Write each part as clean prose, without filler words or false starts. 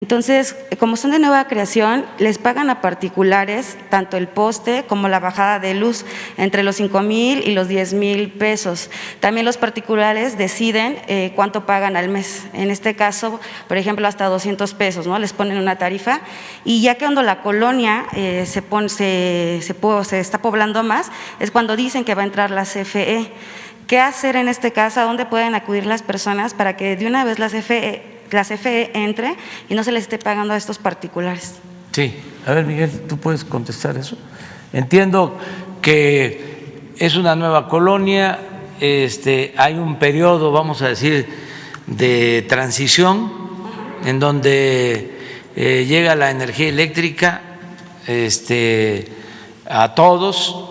Entonces, como son de nueva creación, les pagan a particulares tanto el poste como la bajada de luz, entre los 5,000 y los 10,000 pesos. También los particulares deciden cuánto pagan al mes. En este caso, por ejemplo, hasta 200 pesos, ¿no? Les ponen una tarifa y ya que cuando la colonia se está poblando más, es cuando dicen que va a entrar la CFE. ¿Qué hacer en este caso? ¿A dónde pueden acudir las personas para que de una vez la CFE entre y no se les esté pagando a estos particulares? Sí, a ver, Miguel, ¿tú puedes contestar eso? Entiendo que es una nueva colonia, hay un periodo, vamos a decir, de transición en donde llega la energía eléctrica a todos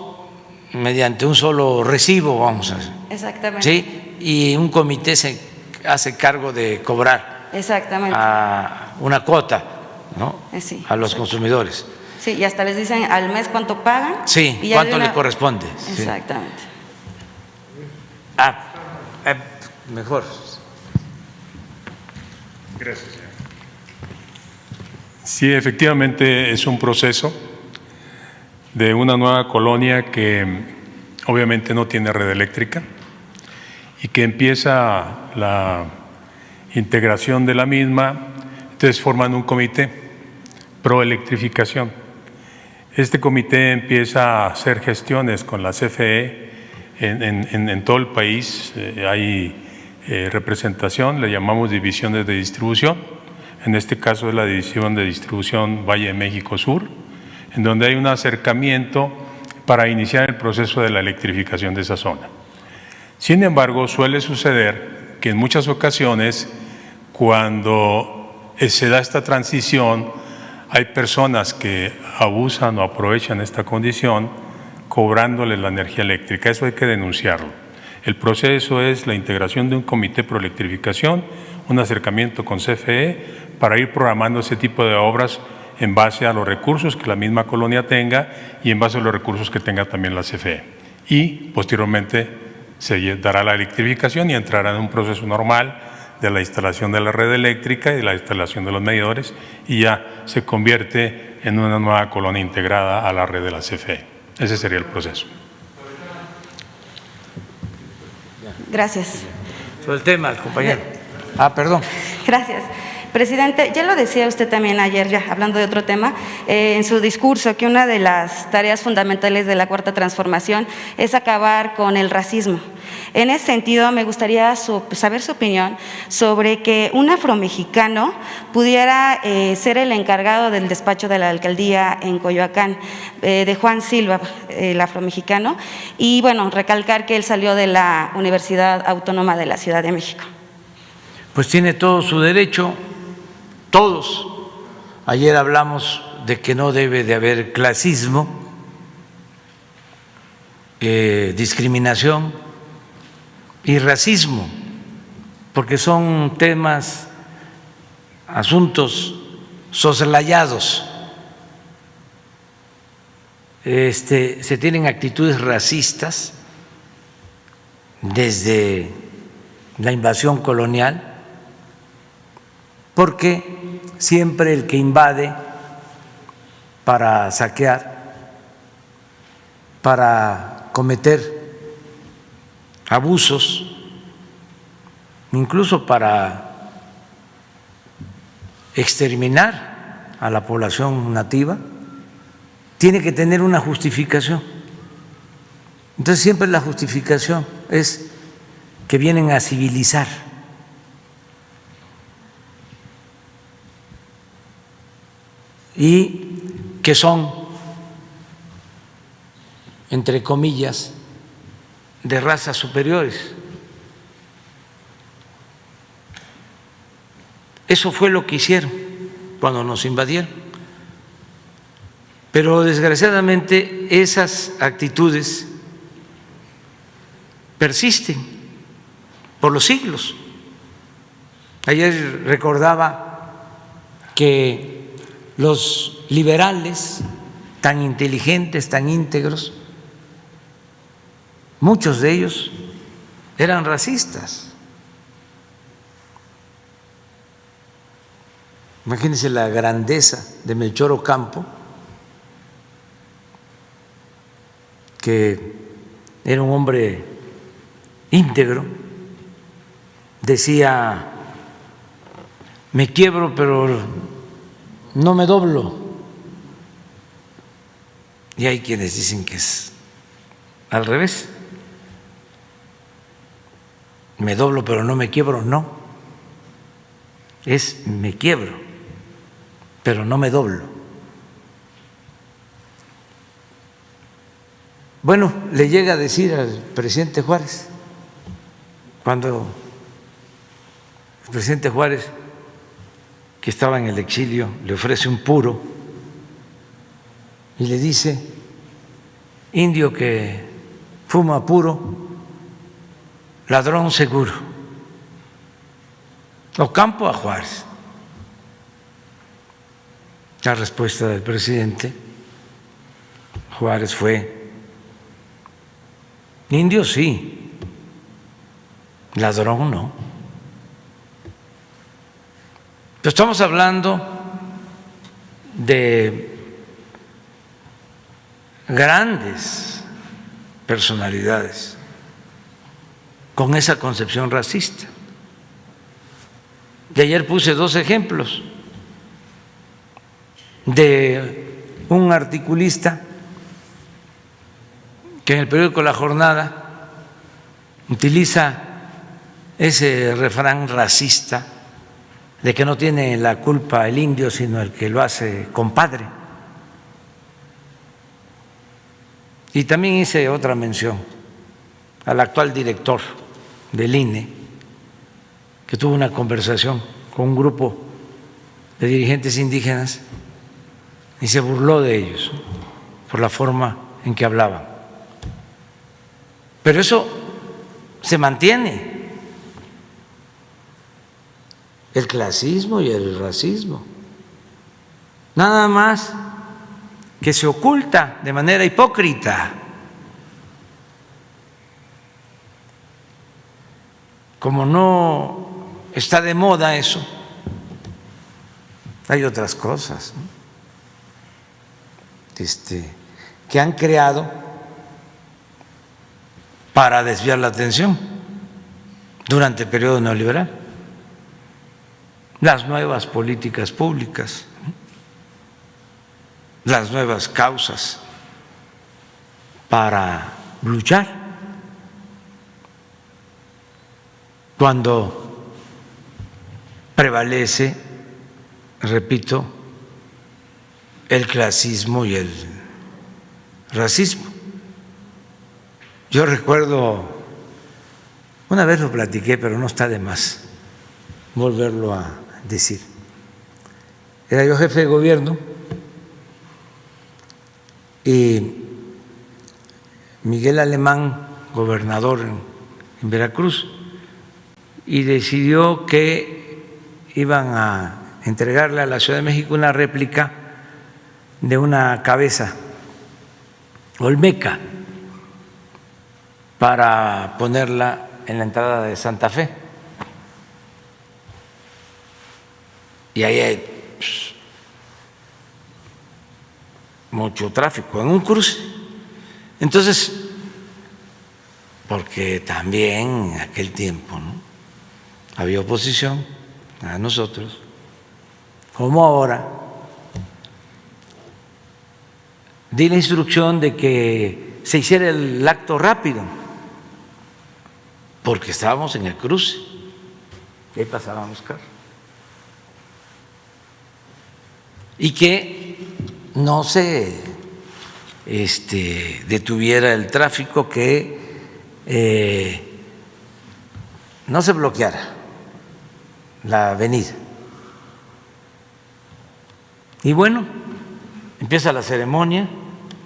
mediante un solo recibo, vamos a decir. Exactamente. Sí, y un comité se hace cargo de cobrar. Exactamente. A una cuota, ¿no? Sí, a los consumidores. Sí, y hasta les dicen al mes cuánto pagan. Sí, y cuánto le corresponde. Exactamente. Sí. Mejor. Gracias, señor. Sí, efectivamente es un proceso de una nueva colonia que obviamente no tiene red eléctrica y que empieza la integración de la misma. Entonces forman un comité pro electrificación. Este comité empieza a hacer gestiones con la CFE en todo el país. Hay representación, le llamamos divisiones de distribución. En este caso es la división de distribución Valle de México Sur, en donde hay un acercamiento para iniciar el proceso de la electrificación de esa zona. Sin embargo, suele suceder que en muchas ocasiones, cuando se da esta transición, hay personas que abusan o aprovechan esta condición cobrándole la energía eléctrica. Eso hay que denunciarlo. El proceso es la integración de un comité pro electrificación, un acercamiento con CFE para ir programando ese tipo de obras en base a los recursos que la misma colonia tenga y en base a los recursos que tenga también la CFE. Y posteriormente se dará la electrificación y entrará en un proceso normal de la instalación de la red eléctrica y de la instalación de los medidores y ya se convierte en una nueva colonia integrada a la red de la CFE. Ese sería el proceso. Gracias. Sobre el tema, compañero. Perdón. Gracias. Presidente, ya lo decía usted también ayer, ya hablando de otro tema, en su discurso, que una de las tareas fundamentales de la Cuarta Transformación es acabar con el racismo. En ese sentido, me gustaría saber su opinión sobre que un afromexicano pudiera ser el encargado del despacho de la alcaldía en Coyoacán, de Juan Silva, el afromexicano, y bueno, recalcar que él salió de la Universidad Autónoma de la Ciudad de México. Pues tiene todo su derecho. Todos. Ayer hablamos de que no debe de haber clasismo, discriminación y racismo, porque son temas, asuntos soslayados. Se tienen actitudes racistas desde la invasión colonial, porque siempre el que invade para saquear, para cometer abusos, incluso para exterminar a la población nativa, tiene que tener una justificación. Entonces siempre la justificación es que vienen a civilizar. Y que son, entre comillas, de razas superiores. Eso fue lo que hicieron cuando nos invadieron. Pero desgraciadamente esas actitudes persisten por los siglos. Ayer recordaba que los liberales, tan inteligentes, tan íntegros, muchos de ellos eran racistas. Imagínense la grandeza de Melchor Ocampo, que era un hombre íntegro, decía: me quiebro pero no me doblo. Y hay quienes dicen que es al revés: me doblo pero no me quiebro. No, es me quiebro pero no me doblo. Bueno, le llega a decir al presidente Juárez, cuando el presidente Juárez, que estaba en el exilio, le ofrece un puro y le dice: indio que fuma puro, ladrón seguro. Ocampo a Juárez. La respuesta del presidente Juárez fue: indio sí, ladrón no. Pero estamos hablando de grandes personalidades con esa concepción racista. Y ayer puse 2 ejemplos de un articulista que en el periódico La Jornada utiliza ese refrán racista de que no tiene la culpa el indio, sino el que lo hace compadre. Y también hice otra mención al actual director del INE, que tuvo una conversación con un grupo de dirigentes indígenas y se burló de ellos por la forma en que hablaban. Pero eso se mantiene, el clasismo y el racismo, nada más que se oculta de manera hipócrita. Como no está de moda eso, hay otras cosas, ¿no?, que han creado para desviar la atención durante el periodo neoliberal. Las nuevas políticas públicas, las nuevas causas para luchar, cuando prevalece, repito, el clasismo y el racismo. Yo recuerdo, una vez lo platiqué, pero no está de más volverlo a decir. Era yo jefe de gobierno y Miguel Alemán, gobernador en Veracruz, y decidió que iban a entregarle a la Ciudad de México una réplica de una cabeza olmeca para ponerla en la entrada de Santa Fe. Y ahí hay mucho tráfico en un cruce. Entonces, porque también en aquel tiempo, ¿no?, había oposición a nosotros, como ahora, di la instrucción de que se hiciera el acto rápido, porque estábamos en el cruce y ahí pasábamos carros, y que no se detuviera el tráfico, que no se bloqueara la avenida. Y bueno, empieza la ceremonia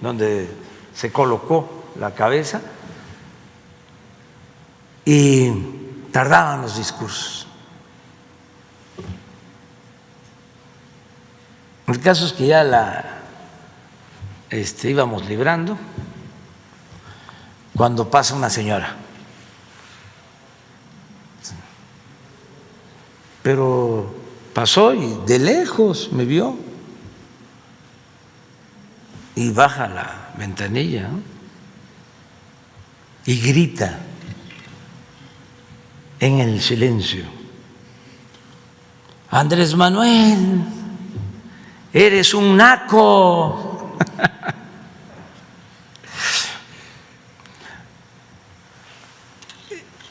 donde se colocó la cabeza y tardaban los discursos. El caso es que ya íbamos librando cuando pasa una señora, pero pasó y de lejos me vio y baja la ventanilla, ¿no? Y grita en el silencio: Andrés Manuel, eres un naco.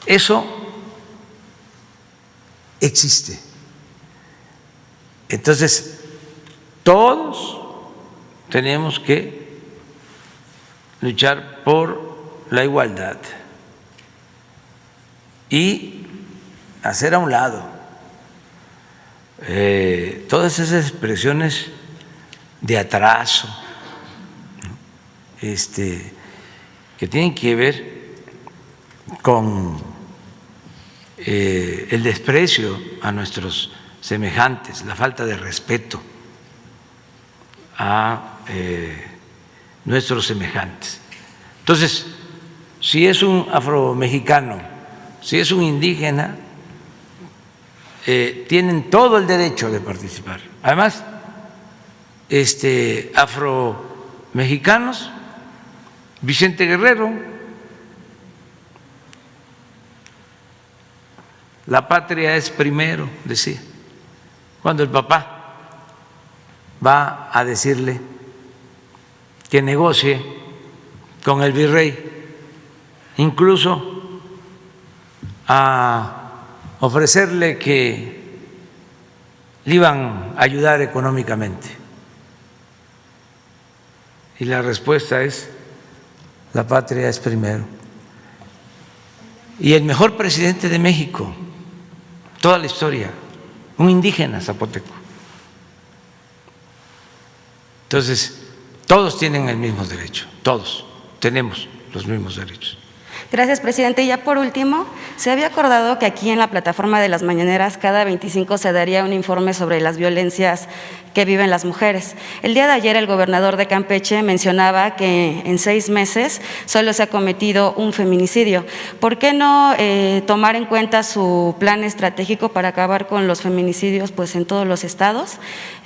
Eso existe. Entonces, todos tenemos que luchar por la igualdad y hacer a un lado todas esas expresiones de atraso, que tienen que ver con el desprecio a nuestros semejantes, la falta de respeto a nuestros semejantes. Entonces, si es un afromexicano, si es un indígena, tienen todo el derecho de participar. Además, afromexicanos, Vicente Guerrero, la patria es primero, decía, cuando el papá va a decirle que negocie con el virrey, incluso a ofrecerle que le iban a ayudar económicamente. Y la respuesta es: la patria es primero. Y el mejor presidente de México, toda la historia, un indígena zapoteco. Entonces, todos tienen el mismo derecho, todos tenemos los mismos derechos. Gracias, presidente. Y ya por último, se había acordado que aquí en la plataforma de las mañaneras cada 25 se daría un informe sobre las violencias que viven las mujeres. El día de ayer el gobernador de Campeche mencionaba que en 6 meses solo se ha cometido un feminicidio. ¿Por qué no tomar en cuenta su plan estratégico para acabar con los feminicidios pues, en todos los estados?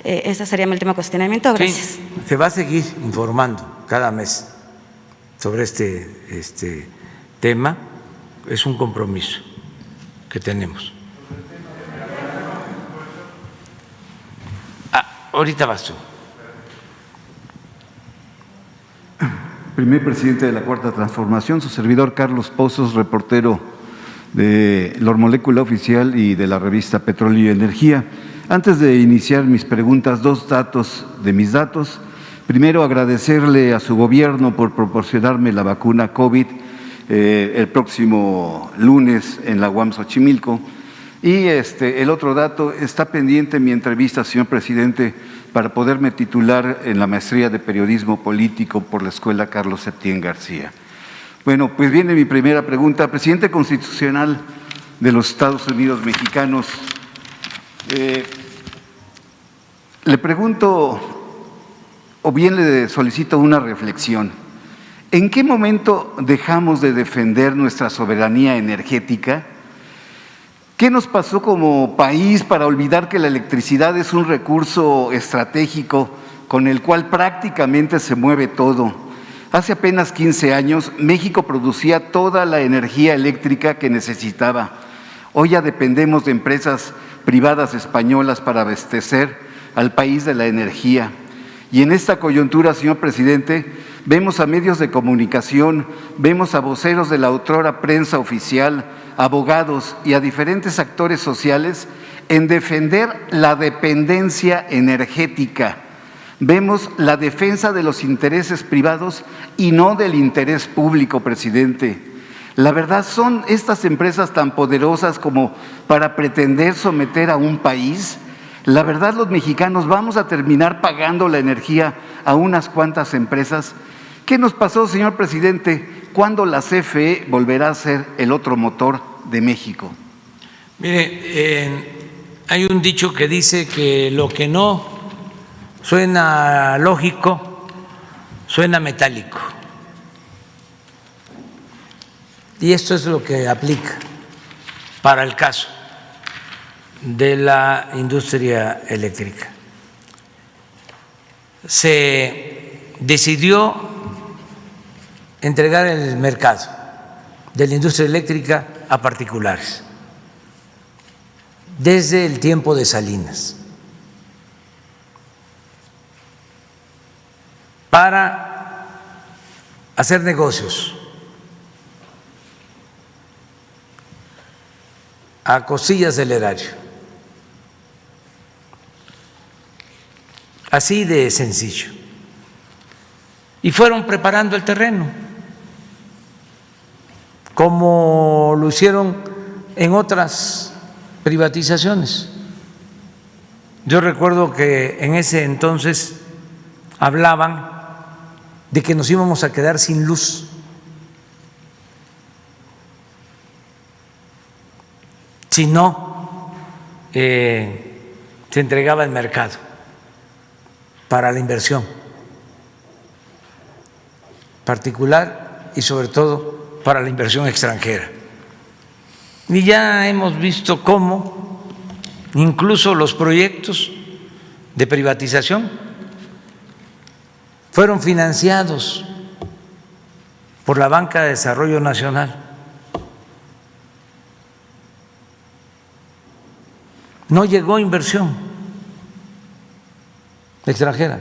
Ese sería mi último cuestionamiento. Gracias. Sí, se va a seguir informando cada mes sobre este tema. Es un compromiso que tenemos. Ahorita vas tú. Primer presidente de la Cuarta Transformación, su servidor Carlos Pozos, reportero de La Molécula Oficial y de la revista Petróleo y Energía. Antes de iniciar mis preguntas, 2 datos de mis datos. Primero, agradecerle a su gobierno por proporcionarme la vacuna COVID el próximo lunes en la UAM Xochimilco. Y el otro dato, está pendiente mi entrevista, señor presidente, para poderme titular en la maestría de periodismo político por la Escuela Carlos Septién García. Bueno, pues viene mi primera pregunta. Presidente constitucional de los Estados Unidos mexicanos, le pregunto, o bien le solicito una reflexión. ¿En qué momento dejamos de defender nuestra soberanía energética? ¿Qué nos pasó como país para olvidar que la electricidad es un recurso estratégico con el cual prácticamente se mueve todo? Hace apenas 15 años, México producía toda la energía eléctrica que necesitaba. Hoy ya dependemos de empresas privadas españolas para abastecer al país de la energía. Y en esta coyuntura, señor presidente, vemos a medios de comunicación, vemos a voceros de la otrora prensa oficial, abogados y a diferentes actores sociales en defender la dependencia energética. Vemos la defensa de los intereses privados y no del interés público, presidente. La verdad, ¿son estas empresas tan poderosas como para pretender someter a un país? La verdad, los mexicanos vamos a terminar pagando la energía a unas cuantas empresas. ¿Qué nos pasó, señor presidente? ¿Cuándo la CFE volverá a ser el otro motor de México? Mire, hay un dicho que dice que lo que no suena lógico, suena metálico. Y esto es lo que aplica para el caso de la industria eléctrica. Se decidió entregar el mercado de la industria eléctrica a particulares desde el tiempo de Salinas para hacer negocios a costillas del erario. Así de sencillo. Y fueron preparando el terreno, como lo hicieron en otras privatizaciones. Yo recuerdo que en ese entonces hablaban de que nos íbamos a quedar sin luz. Si no se entregaba el mercado para la inversión particular y sobre todo para la inversión extranjera. Y ya hemos visto cómo incluso los proyectos de privatización fueron financiados por la Banca de Desarrollo Nacional. No llegó inversión extranjera.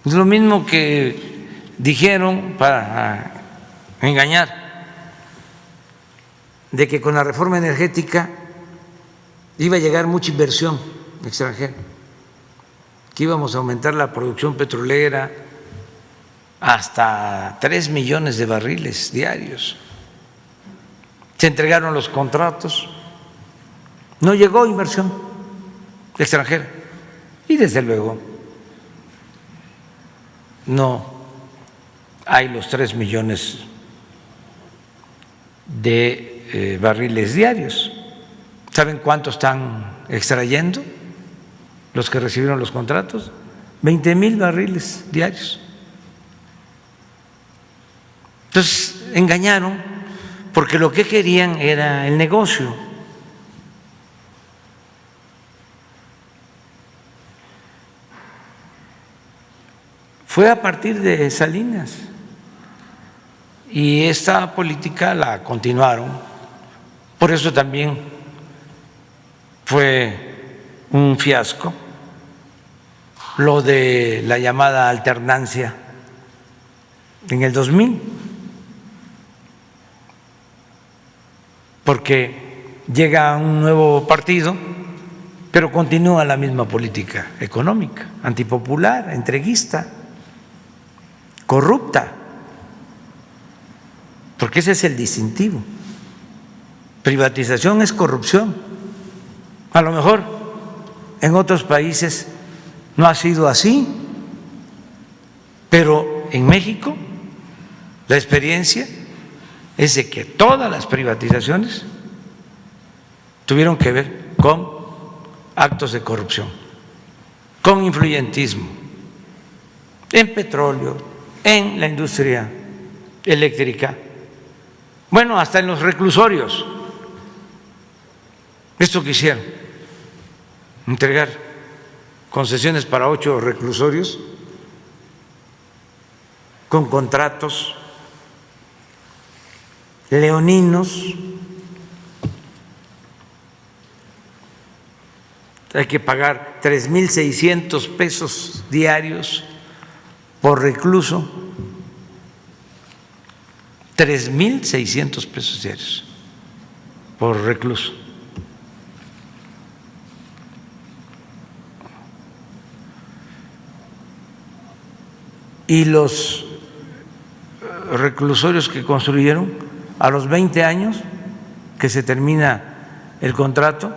Es lo mismo que dijeron para engañar, de que con la reforma energética iba a llegar mucha inversión extranjera, que íbamos a aumentar la producción petrolera hasta 3 millones de barriles diarios. Se entregaron los contratos, no llegó inversión extranjera y desde luego no hay los 3 millones de barriles diarios. ¿Saben cuánto están extrayendo los que recibieron los contratos? 20,000 barriles diarios. Entonces engañaron porque lo que querían era el negocio. Fue a partir de Salinas y esta política la continuaron. Por eso también fue un fiasco lo de la llamada alternancia en el 2000, porque llega un nuevo partido, pero continúa la misma política económica, antipopular, entreguista, corrupta, porque ese es el distintivo. Privatización es corrupción. A lo mejor en otros países no ha sido así, pero en México la experiencia es de que todas las privatizaciones tuvieron que ver con actos de corrupción, con influyentismo, en petróleo, en la industria eléctrica, bueno, hasta en los reclusorios. Esto que hicieron, entregar concesiones para 8 reclusorios con contratos leoninos. Hay que pagar 3,600 pesos diarios por recluso, 3,600 pesos diarios por recluso. Y los reclusorios que construyeron, a los 20 años que se termina el contrato,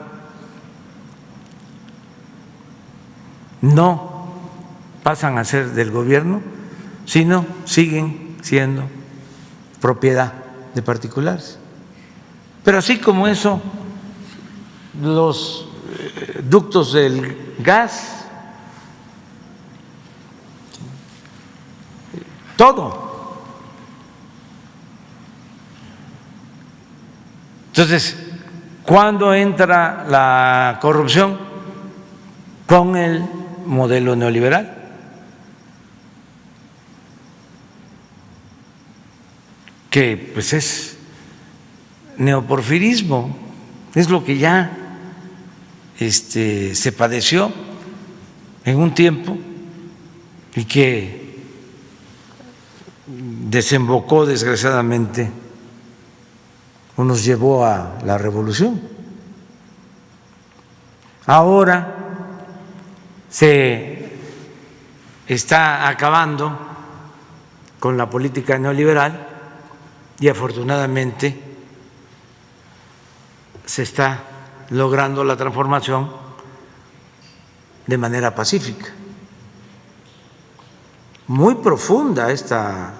no pasan a ser del gobierno, sino siguen siendo propiedad de particulares. Pero así como eso, los ductos del gas, todo. Entonces, ¿Cuándo entra la corrupción? Con el modelo neoliberal. Que pues es neoporfirismo, es lo que ya se padeció en un tiempo y que desembocó desgraciadamente o nos llevó a la revolución. Ahora se está acabando con la política neoliberal y afortunadamente se está logrando la transformación de manera pacífica. Muy profunda esta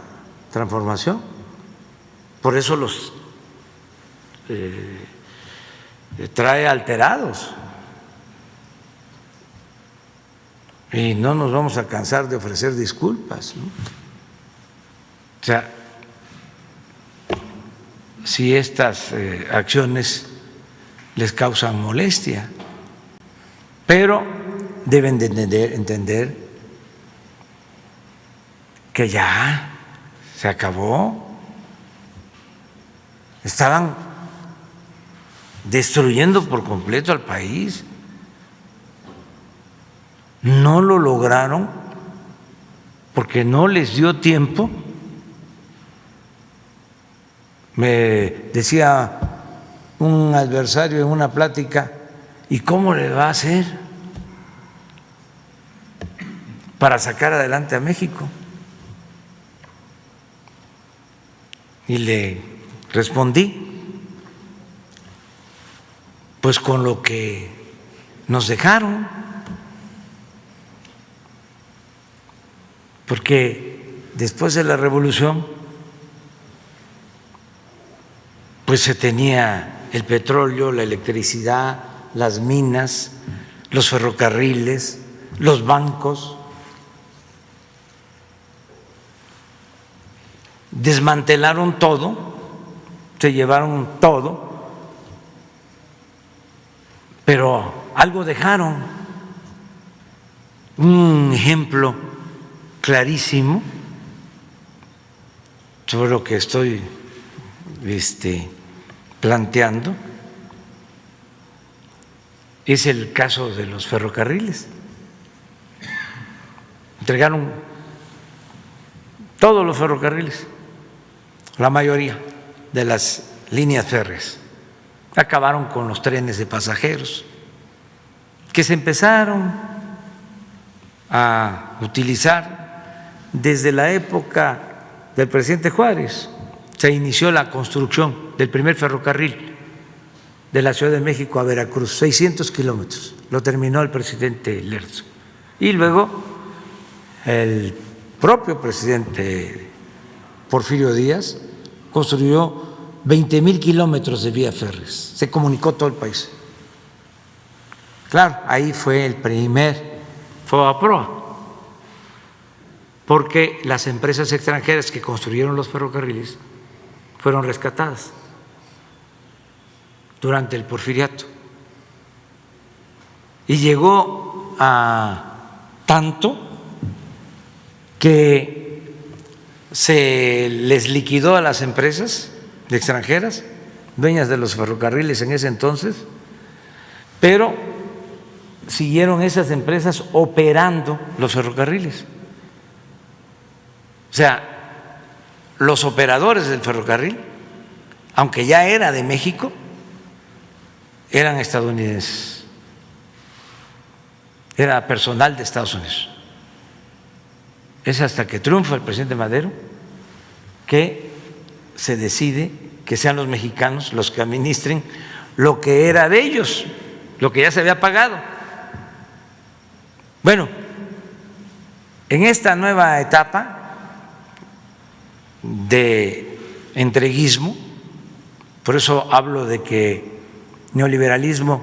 transformación, por eso los trae alterados y no nos vamos a cansar de ofrecer disculpas, ¿no? O sea, si estas acciones les causan molestia, pero deben de entender que ya se acabó. Estaban destruyendo por completo al país. No lo lograron porque no les dio tiempo. Me decía un adversario en una plática, ¿y cómo le va a hacer para sacar adelante a México? Y le respondí, pues con lo que nos dejaron, porque después de la revolución pues se tenía el petróleo, la electricidad, las minas, los ferrocarriles, los bancos. Desmantelaron todo, se llevaron todo, pero algo dejaron. Un ejemplo clarísimo sobre lo que estoy planteando es el caso de los ferrocarriles. Entregaron todos los ferrocarriles, la mayoría de las líneas férreas. Acabaron con los trenes de pasajeros que se empezaron a utilizar desde la época del presidente Juárez. Se inició la construcción del primer ferrocarril de la Ciudad de México a Veracruz, 600 kilómetros, lo terminó el presidente Lerdo. Y luego el propio presidente Porfirio Díaz construyó 20,000 kilómetros de vías férreas, se comunicó todo el país. Claro, ahí fue el primer FOBAPROA, porque las empresas extranjeras que construyeron los ferrocarriles fueron rescatadas durante el porfiriato. Y llegó a tanto que se les liquidó a las empresas extranjeras, dueñas de los ferrocarriles en ese entonces, pero siguieron esas empresas operando los ferrocarriles. O sea, los operadores del ferrocarril, aunque ya era de México, eran estadounidenses, era personal de Estados Unidos. Es hasta que triunfa el presidente Madero que se decide que sean los mexicanos los que administren lo que era de ellos, lo que ya se había pagado. Bueno, en esta nueva etapa de entreguismo, por eso hablo de que neoliberalismo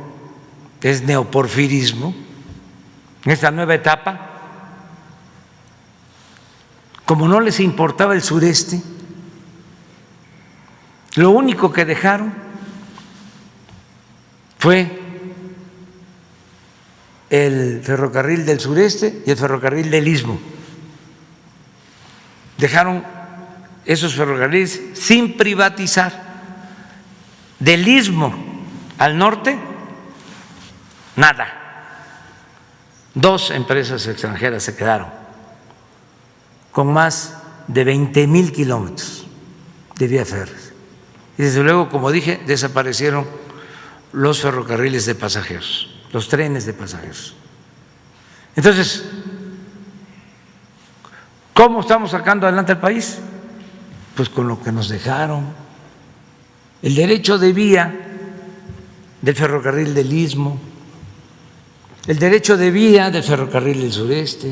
es neoporfirismo, en esta nueva etapa, como no les importaba el sureste, lo único que dejaron fue el ferrocarril del sureste y el ferrocarril del istmo. Dejaron esos ferrocarriles sin privatizar. Del istmo al norte, nada. 2 empresas extranjeras se quedaron con más de 20,000 kilómetros de vía férrea. Y desde luego, como dije, desaparecieron los ferrocarriles de pasajeros, los trenes de pasajeros. Entonces, ¿cómo estamos sacando adelante el país? Pues con lo que nos dejaron. El derecho de vía del ferrocarril del istmo, el derecho de vía del ferrocarril del sureste.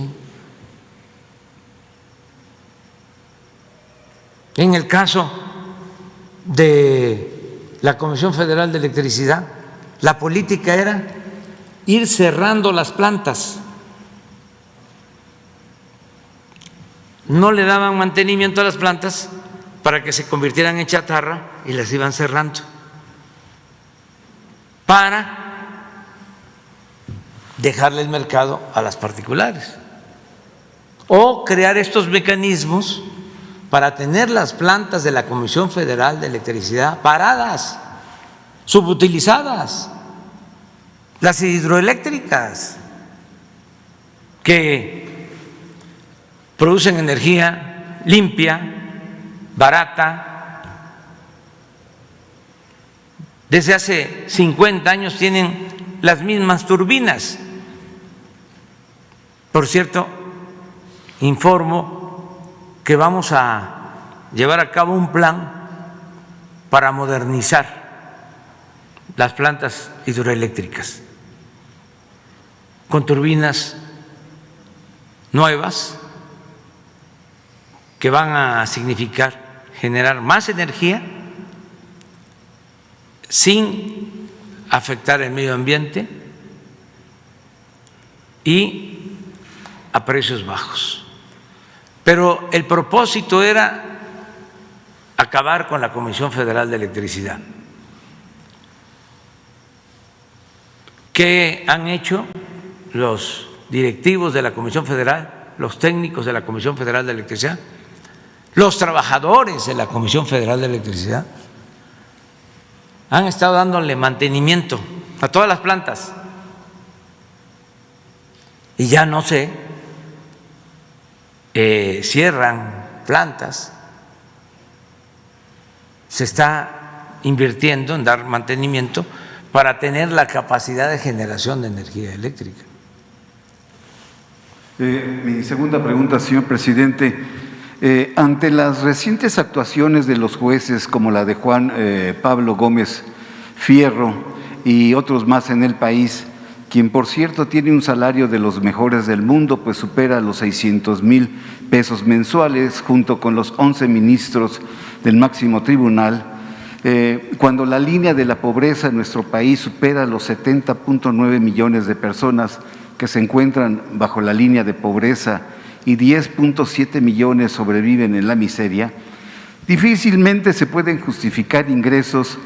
En el caso de la Comisión Federal de Electricidad, la política era ir cerrando las plantas. No le daban mantenimiento a las plantas para que se convirtieran en chatarra y las iban cerrando para dejarle el mercado a las particulares o crear estos mecanismos para tener las plantas de la Comisión Federal de Electricidad paradas, subutilizadas, las hidroeléctricas que producen energía limpia, barata. Desde hace 50 años tienen las mismas turbinas. Por cierto, informo que vamos a llevar a cabo un plan para modernizar las plantas hidroeléctricas con turbinas nuevas que van a significar generar más energía sin afectar el medio ambiente y a precios bajos. Pero el propósito era acabar con la Comisión Federal de Electricidad. ¿Qué han hecho los directivos de la Comisión Federal, los técnicos de la Comisión Federal de Electricidad, los trabajadores de la Comisión Federal de Electricidad? Han estado dándole mantenimiento a todas las plantas y ya no se cierran plantas, se está invirtiendo en dar mantenimiento para tener la capacidad de generación de energía eléctrica. Mi segunda pregunta, señor presidente. Ante las recientes actuaciones de los jueces, como la de Juan Pablo Gómez Fierro y otros más en el país, quien por cierto tiene un salario de los mejores del mundo, pues supera los 600,000 pesos mensuales, junto con los 11 ministros del máximo tribunal, cuando la línea de la pobreza en nuestro país supera los 70.9 millones de personas que se encuentran bajo la línea de pobreza y 10.7 millones sobreviven en la miseria, difícilmente se pueden justificar ingresos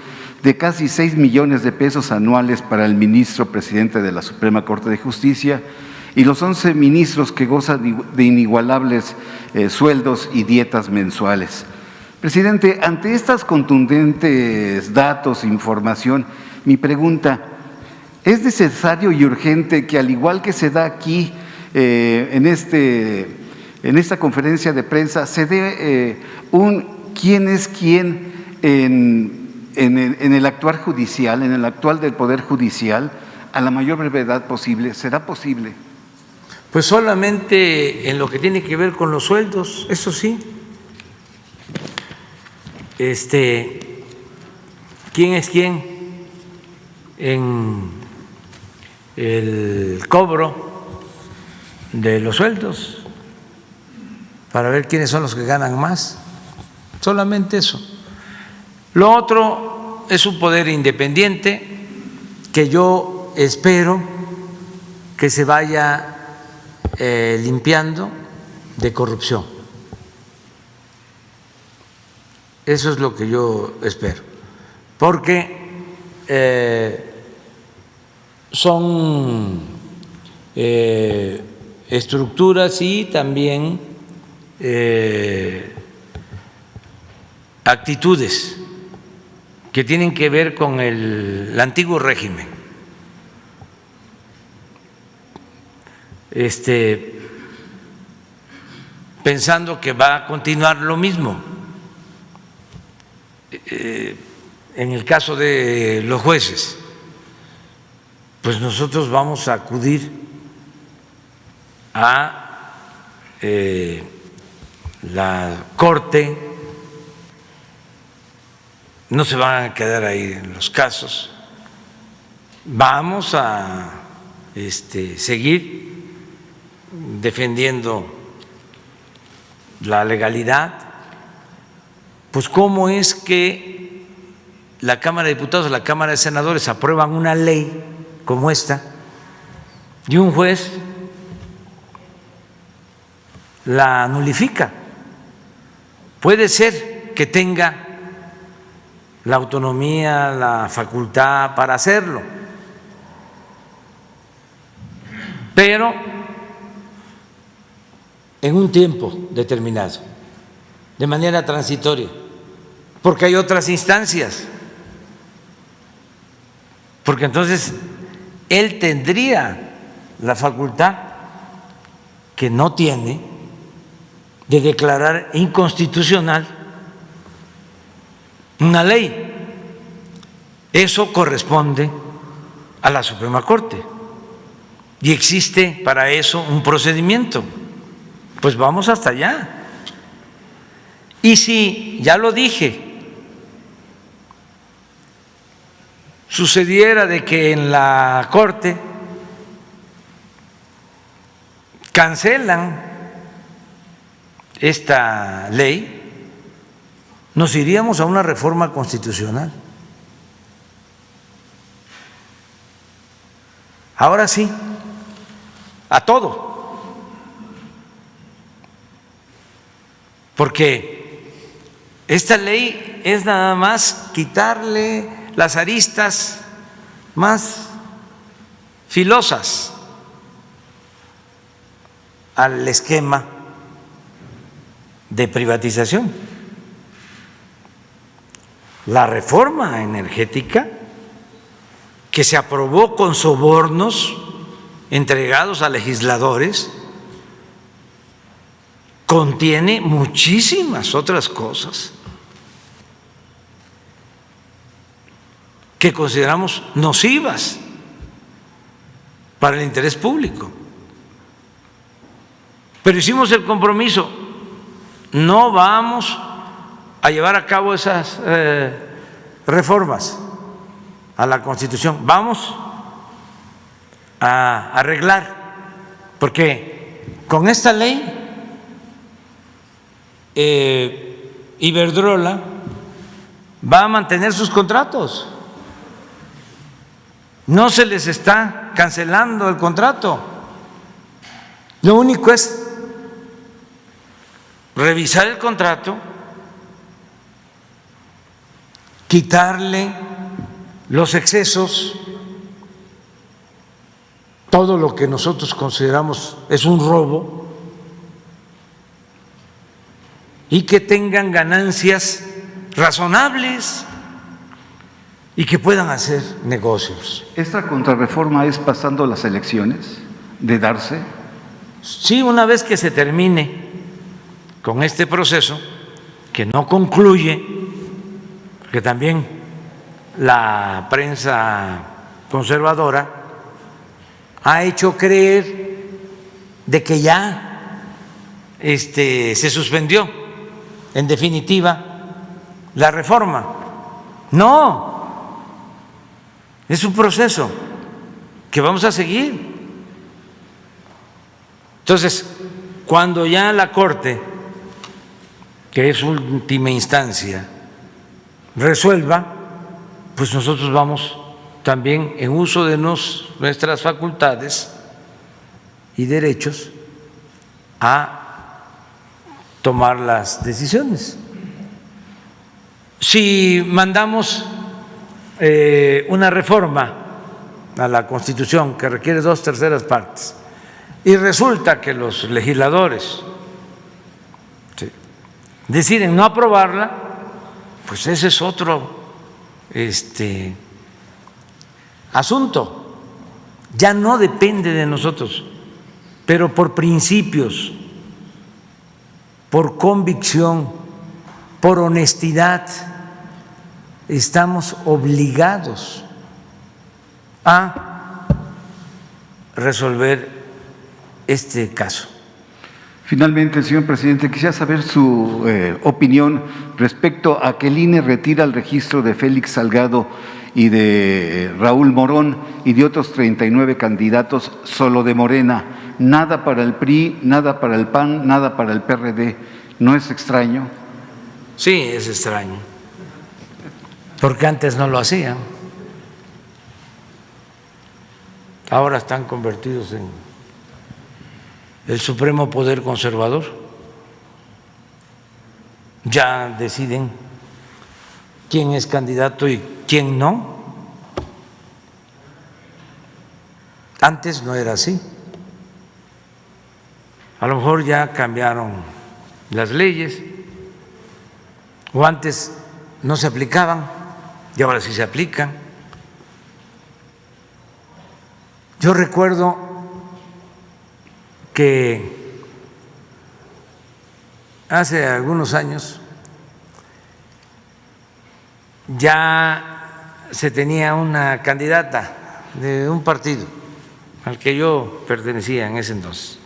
de casi 6 millones de pesos anuales para el ministro presidente de la Suprema Corte de Justicia y los 11 ministros que gozan de inigualables sueldos y dietas mensuales. Presidente, ante estas contundentes datos e información, mi pregunta, ¿es necesario y urgente que, al igual que se da aquí en esta conferencia de prensa, se dé un quién es quién en el actuar judicial, en el actual del Poder Judicial, a la mayor brevedad posible? ¿Será posible? Pues solamente en lo que tiene que ver con los sueldos, eso sí. ¿Quién es quién en el cobro de los sueldos para ver quiénes son los que ganan más? Solamente eso. Lo otro es un poder independiente que yo espero que se vaya limpiando de corrupción. Eso es lo que yo espero, porque son estructuras y también actitudes que tienen que ver con el antiguo régimen. Pensando que va a continuar lo mismo. En el caso de los jueces, pues nosotros vamos a acudir a la Corte, no se van a quedar ahí en los casos, vamos a seguir defendiendo la legalidad. Pues cómo es que la Cámara de Diputados o la Cámara de Senadores aprueban una ley como esta y un juez la nulifica. Puede ser que tenga la autonomía, la facultad para hacerlo, pero en un tiempo determinado, de manera transitoria, porque hay otras instancias, porque entonces él tendría la facultad, que no tiene, de declarar inconstitucional una ley. Eso corresponde a la Suprema Corte y existe para eso un procedimiento. Pues vamos hasta allá. Y si, ya lo dije, sucediera de que en la Corte cancelan esta ley, nos iríamos a una reforma constitucional. Ahora sí, a todo, porque esta ley es nada más quitarle las aristas más filosas al esquema de privatización. La reforma energética, que se aprobó con sobornos entregados a legisladores, contiene muchísimas otras cosas que consideramos nocivas para el interés público. Pero hicimos el compromiso, no vamos a llevar a cabo esas reformas a la Constitución, vamos a arreglar, porque con esta ley Iberdrola va a mantener sus contratos, no se les está cancelando el contrato, lo único es revisar el contrato, quitarle los excesos, todo lo que nosotros consideramos es un robo, y que tengan ganancias razonables y que puedan hacer negocios. ¿Esta contrarreforma es pasando las elecciones de darse? Sí, una vez que se termine con este proceso, que no concluye, porque también la prensa conservadora ha hecho creer de que ya se suspendió en definitiva la reforma. No, es un proceso que vamos a seguir. Entonces, cuando ya la Corte, que es última instancia, resuelva, pues nosotros vamos también en uso de nuestras facultades y derechos a tomar las decisiones. Si mandamos una reforma a la Constitución, que requiere 2/3 partes, y resulta que los legisladores deciden no aprobarla, pues ese es otro asunto. Ya no depende de nosotros, pero por principios, por convicción, por honestidad, estamos obligados a resolver este caso. Finalmente, señor presidente, quisiera saber su opinión respecto a que el INE retira el registro de Félix Salgado y de Raúl Morón y de otros 39 candidatos solo de Morena. Nada para el PRI, nada para el PAN, nada para el PRD. ¿No es extraño? Sí, es extraño, porque antes no lo hacían. Ahora están convertidos en el supremo poder conservador. Ya deciden quién es candidato y quién no. Antes no era así. A lo mejor ya cambiaron las leyes, o antes no se aplicaban y ahora sí se aplican. Yo recuerdo que hace algunos años ya se tenía una candidata de un partido al que yo pertenecía en ese entonces.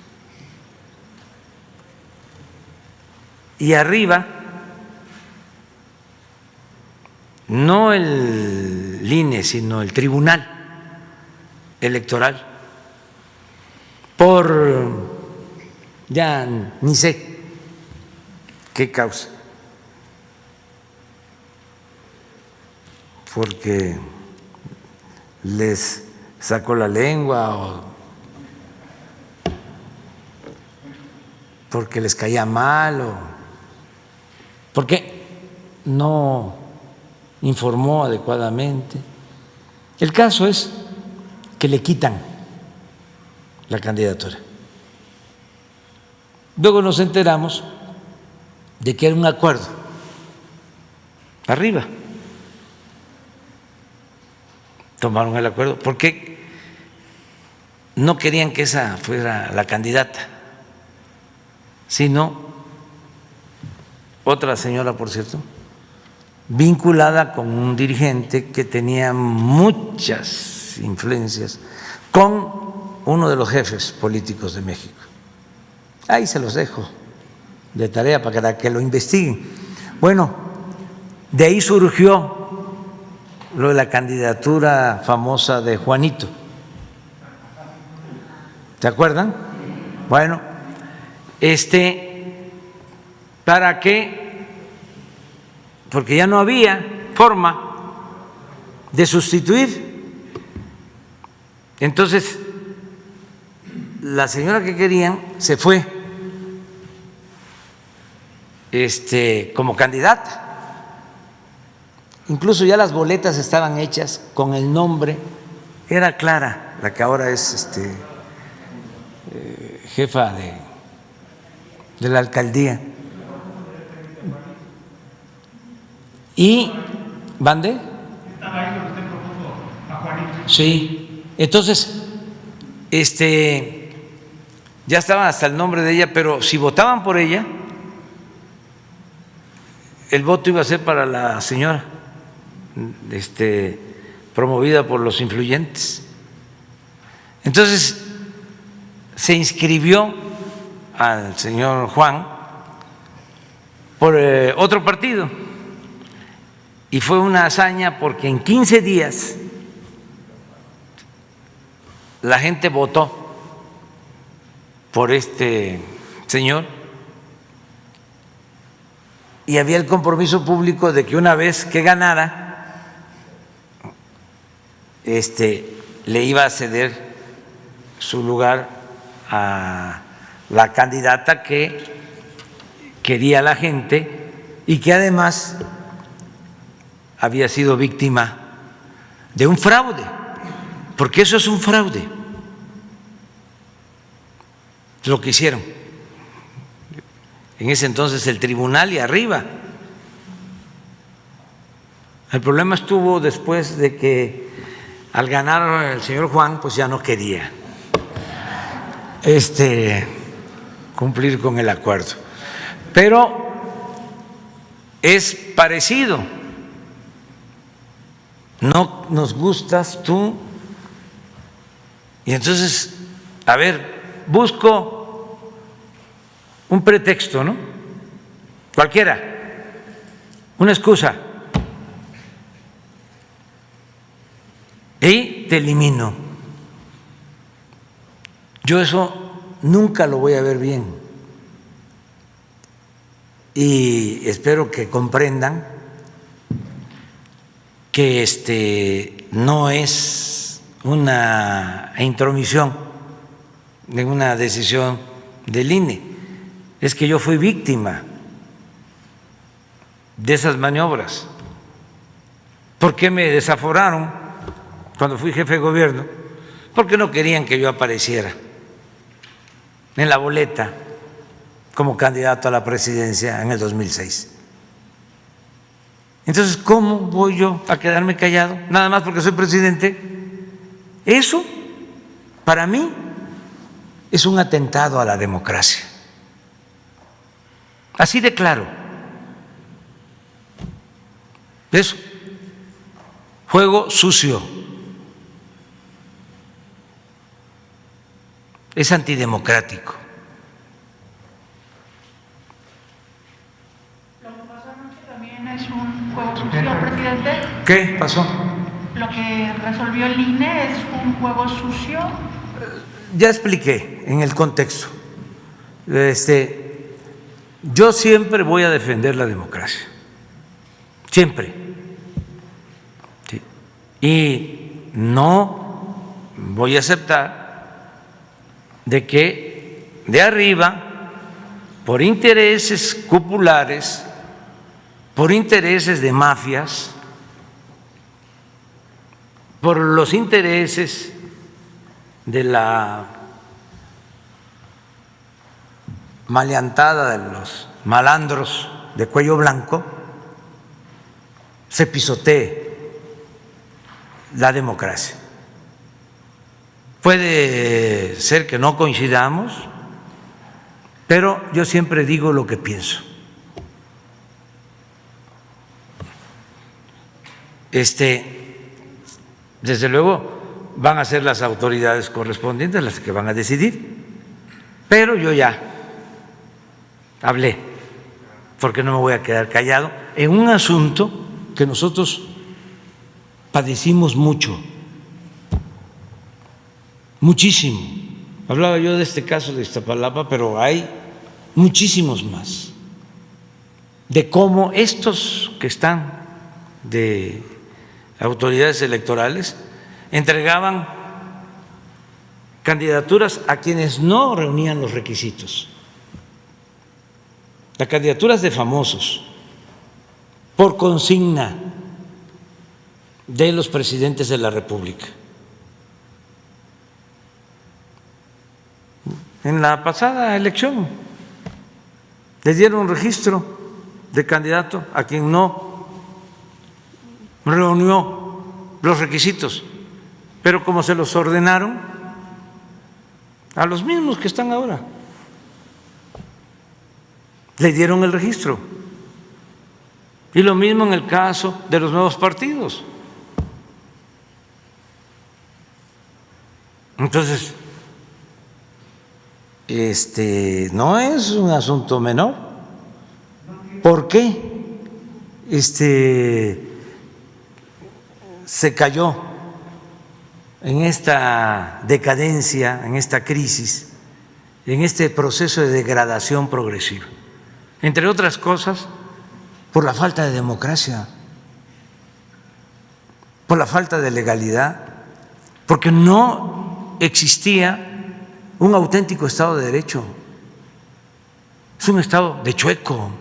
Y arriba, no el INE, sino el Tribunal Electoral, por ya ni sé qué causa, porque les sacó la lengua o porque les caía mal o porque no informó adecuadamente. El caso es que le quitan la candidatura. Luego nos enteramos de que era un acuerdo arriba. Tomaron el acuerdo porque no querían que esa fuera la candidata, sino otra señora, por cierto, vinculada con un dirigente que tenía muchas influencias con uno de los jefes políticos de México. Ahí se los dejo de tarea para que lo investiguen. Bueno, de ahí surgió lo de la candidatura famosa de Juanito. ¿Se acuerdan? Bueno, ¿para qué? Porque ya no había forma de sustituir. Entonces, la señora que querían se fue como candidata. Incluso ya las boletas estaban hechas con el nombre. Era Clara, la que ahora es jefa de la alcaldía. Y ¿Bande? Estaba ahí lo que usted propuso a Juanito. Sí, entonces ya estaban hasta el nombre de ella, pero si votaban por ella, el voto iba a ser para la señora, promovida por los influyentes. Entonces se inscribió al señor Juan por otro partido y fue una hazaña porque en 15 días la gente votó por este señor y había el compromiso público de que una vez que ganara, le iba a ceder su lugar a la candidata que quería la gente y que además había sido víctima de un fraude, porque eso es un fraude, lo que hicieron en ese entonces el tribunal y arriba. El problema estuvo después de que al ganar el señor Juan, pues ya no quería cumplir con el acuerdo. Pero es parecido. No nos gustas tú. Y entonces, a ver, busco un pretexto, ¿no? Cualquiera, una excusa. Y te elimino. Yo eso nunca lo voy a ver bien. Y espero que comprendan que no es una intromisión en una decisión del INE, es que yo fui víctima de esas maniobras. ¿Por qué me desaforaron cuando fui jefe de gobierno? Porque no querían que yo apareciera en la boleta como candidato a la presidencia en el 2006. Entonces, ¿cómo voy yo a quedarme callado nada más porque soy presidente? Eso, para mí, es un atentado a la democracia. Así de claro. Eso, juego sucio. Es antidemocrático. Lo que pasó anoche también es un juego sucio, presidente. ¿Qué pasó? Lo que resolvió el INE es un juego sucio. Ya expliqué en el contexto. Yo siempre voy a defender la democracia. Siempre. Sí. Y no voy a aceptar de que de arriba, por intereses cupulares, por intereses de mafias, por los intereses de la maleantada de los malandros de cuello blanco, se pisotee la democracia. Puede ser que no coincidamos, pero yo siempre digo lo que pienso. Desde luego van a ser las autoridades correspondientes las que van a decidir, pero yo ya hablé, porque no me voy a quedar callado en un asunto que nosotros padecimos mucho, muchísimo. Hablaba yo de este caso de Iztapalapa, pero hay muchísimos más, de cómo estos que están de autoridades electorales entregaban candidaturas a quienes no reunían los requisitos, las candidaturas de famosos, por consigna de los presidentes de la República. En la pasada elección les dieron un registro de candidato a quien no reunió los requisitos, pero como se los ordenaron a los mismos que están ahora, le dieron el registro. Y lo mismo en el caso de los nuevos partidos. Entonces, no es un asunto menor. ¿Por qué se cayó en esta decadencia, en esta crisis, en este proceso de degradación progresiva? Entre otras cosas, por la falta de democracia, por la falta de legalidad, porque no existía un auténtico Estado de Derecho. Es un Estado de chueco.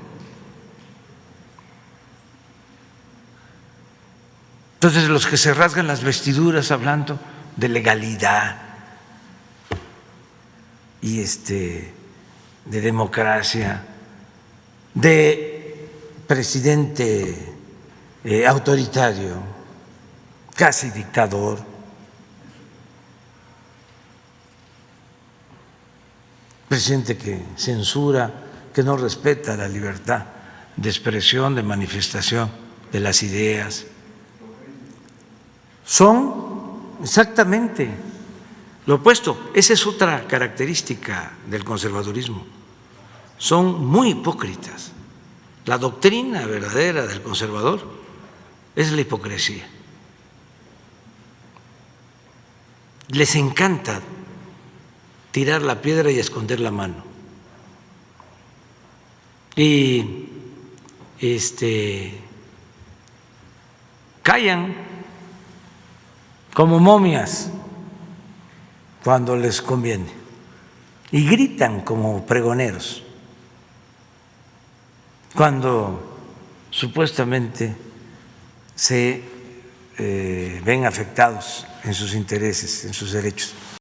Entonces, los que se rasgan las vestiduras hablando de legalidad y de democracia, de presidente autoritario, casi dictador. Presidente que censura, que no respeta la libertad de expresión, de manifestación de las ideas. Son exactamente lo opuesto. Esa es otra característica del conservadurismo. Son muy hipócritas. La doctrina verdadera del conservador es la hipocresía. Les encanta tirar la piedra y esconder la mano. Y callan como momias cuando les conviene y gritan como pregoneros cuando supuestamente se ven afectados en sus intereses, en sus derechos.